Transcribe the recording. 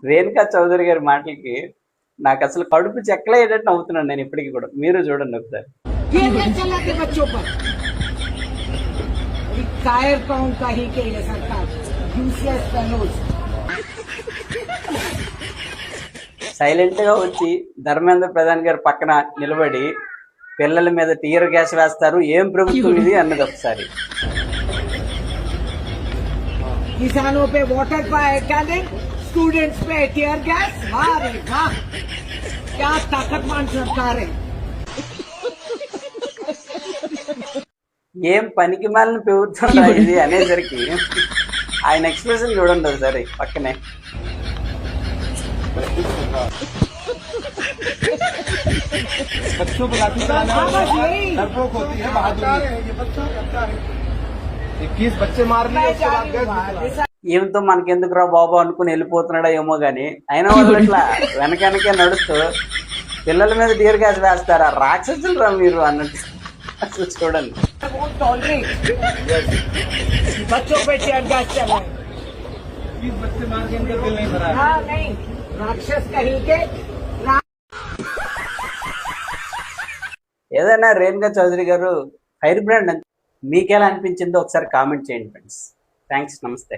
రేణుకా చౌదరి గారి మాటలకి నాకు అసలు కడుపు చెక్కలేటట్టు నవ్వుతున్నాను నేను ఇప్పటికీ కూడా. మీరు చూడండి ఒకసారి. సైలెంట్ గా వచ్చి ధర్మేంద్ర ప్రధాన్ గారి పక్కన నిలబడి పిల్లల మీద టీయర్ గ్యాస్ వేస్తారు, ఏం ప్రభుత్వం ఇది అన్నది ఒకసారి. किसानों पे वाटर कैनन, स्टूडेंट्स पे टीयर गैस, वाह रे वाह, क्या ताकतवान सरकार है. ఏం పనికి మాలిన ప్రభుత్వం ఇది అనేసరికి ఆయన ఎక్స్ప్రెషన్ చూడండి ఒకసారి పక్కనే. बच्चों को लाठी डरपोक होती है, बहादुरी. 21 बच्चे मार लिए, उसके बाद गैस. ఈమెతో మనకెందుకు రా బాబు అనుకుని వెళ్ళిపోతున్నాడో ఏమో గాని అయినా వాళ్ళు ఇట్లా వెనకనకే నడుస్తూ పిల్లల మీద టీయర్ గ్యాస్ వేస్తారా, రాక్షసులు రా మీరు అన్నట్టు అసలు చూడండి. बच्चों पे टीयर गैस चला, 20 बच्चे मार के इनका दिल नहीं भरा. हाँ नहीं, राक्षस कहीं के. ఏదైనా రేణుకా చౌదరి గారు ఫైర్ బ్రాండ్ మీకెలా అనిపించిందో ఒకసారి కామెంట్ చేయండి ఫ్రెండ్స్. థ్యాంక్స్, నమస్తే.